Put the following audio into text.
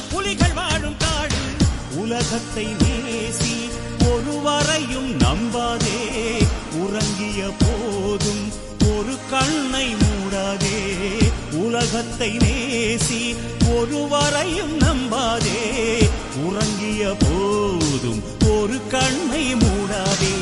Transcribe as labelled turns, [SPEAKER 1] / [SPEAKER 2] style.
[SPEAKER 1] புலிகள் வாழும் காடு. உலகத்தை நேசி ஒருவரையும் நம்பாதே, உறங்கிய போதும் ஒரு கண்ணை மூடாதே. உலகத்தை நேசி ஒருவரையும் நம்பாதே, உறங்கிய போதும் ஒரு கண்ணை மூடாதே.